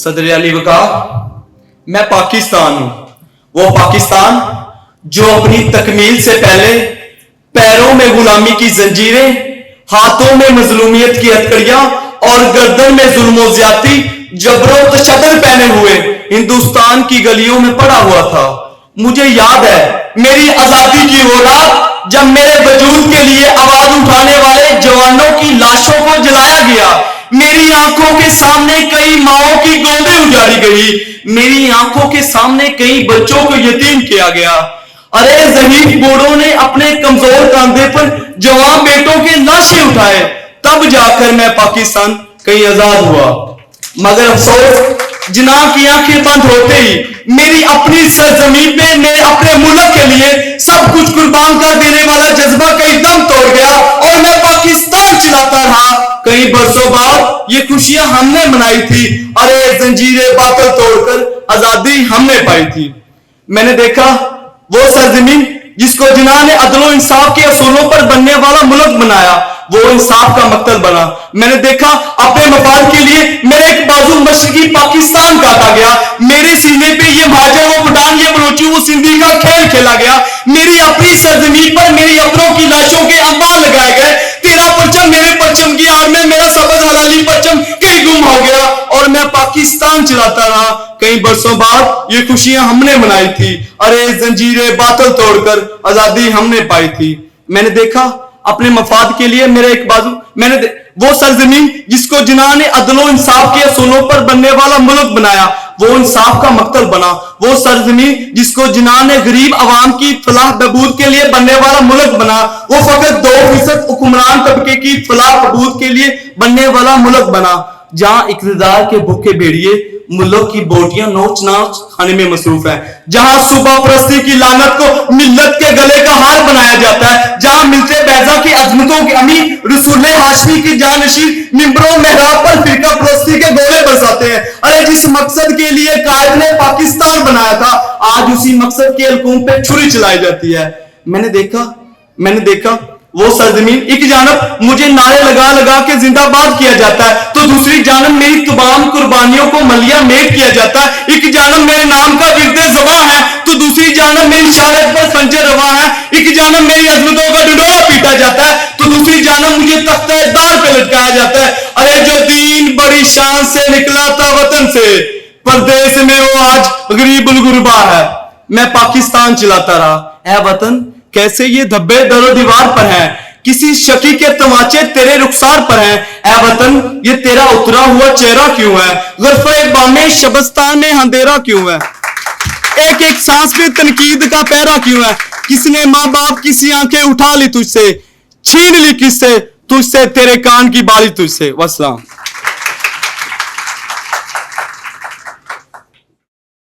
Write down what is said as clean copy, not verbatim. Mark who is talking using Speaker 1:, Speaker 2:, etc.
Speaker 1: सदर अली वक़ार, मैं पाकिस्तान हूं, वो पाकिस्तान जो अपनी तकमील से पहले पैरों में गुलामी की जंजीरें, हाथों में मजलूमियत की हथकड़ियां और गर्दन में जुल्म ज्यादती जबरो तशद्दुद पहने हुए हिंदुस्तान की गलियों में पड़ा हुआ था। मुझे याद है मेरी आजादी की वो रात जब मेरे वजूद के लिए आवाज उठाने वाले जवानों की लाशों को जलाया गया। मेरी आंखों के सामने कई माओं की गोदें उजाड़ी गई, मेरी आंखों के सामने कई बच्चों को यतीम किया गया। अरे ज़हीफ बूढ़ों ने अपने कमजोर कंधे पर जवान बेटों के लाशें उठाए, तब जाकर मैं पाकिस्तान कहीं आजाद हुआ। मगर अफसोस जिनाह की आंखें बंद होते ही मेरी अपनी सरजमीन पे मेरे अपने मुल्क के लिए सब कुछ कुर्बान कर देने वाला जज्बा कहीं दम तोड़ गया और मैं पाकिस्तान चिल्लाता रहा। कई बरसों बाद ये खुशियां हमने मनाई थी, अरे जंजीरें बातल तोड़कर आजादी हमने पाई थी। मैंने देखा वो सरजमीन जिसको जिन्हों ने अदलो इंसाफ के असूलों पर बनने वाला मुल्क बनाया, वो इंसाफ का मकतल बना। मैंने देखा अपने मफाद के लिए मेरे एक बाजू मशरकी पाकिस्तान काटा गया, मेरे सीने पे ये महाजर वो पठान ये बलोची वो सिंधी का खेल खेला गया। मेरी अपनी सरजमीन पर मेरी अपनों की लाशों के अंबार लगाए गए। तेरा परचम मेरे परचम की आड़ में मेरा सबज हलाली परचम कहीं गुम हो गया और मैं पाकिस्तान चलाता रहा। कई बरसों बाद ये खुशियां हमने मनाई थी, अरे जंजीरें बातल तोड़कर आजादी हमने पाई थी। मैंने देखा अपने मफाद के लिए मेरे एक बाजू वो सरजमीन जिसको जिन्हों ने अदलो इंसाफ के असूलों पर बनने वाला मुल्क बनाया, वो इंसाफ का मकतल बना। वो सरजमीन जिसको जिन्हों ने गरीब आवाम की फलाह बहबूद के लिए बनने वाला मुल्क बना, वो फकत 2% हुक्मरान तबके की फलाह बहबूद के लिए बनने वाला मुल्क बना। जहां इक़्तिदार के भूखे भेड़िए मुल्क की बोटियां नोच नाच खाने में मसरूफ है, जहां सुबह परस्ती की लानत को मिल्लत के गले का हार बनाया जाता है, जहां मिलते बैजा की अजमतों के अमीर रसूले हाशमी की जानशीन मिंबरों मेहराब पर फिरका परस्ती के गोले बरसाते हैं। अरे जिस मकसद के लिए कायद ने पाकिस्तान बनाया था, आज उसी मकसद के हलकूम पे छुरी चलाई जाती है। मैंने देखा वो सरजमीन एक जानब मुझे नारे लगा लगा के जिंदाबाद किया जाता है, तो दूसरी जानब मेरी तमाम कुर्बानियों को मलिया मेट किया जाता है। एक जानब मेरे नाम का विरदे ज़बां है, तो दूसरी जानब मेरी शहादत पर खंजर रवां है। एक जानब मेरी अजमतों का ढिंढोरा पीटा जाता है, तो दूसरी जानब मुझे तख्ते-ए-दार पे लटकाया जाता है। अरे जो दीन बड़ी शान से निकला था वतन से, परदेश में वो आज गरीबुल गुरबा है। मैं पाकिस्तान चिल्लाता रहा, ऐ वतन कैसे ये धब्बे दरो दीवार पर हैं, किसी शकी के तमाचे तेरे रुखसार पर हैं। ऐ वतन ये तेरा उतरा हुआ चेहरा क्यों है, ग़रफ़े बामे शबस्तान में अंधेरा क्यों है, एक एक सांस पे तनकीद का पहरा क्यों है। किसने माँ बाप किसी आंखें उठा ली तुझसे, छीन ली किससे तुझसे, तेरे कान की बाली तुझसे। वस्सलाम।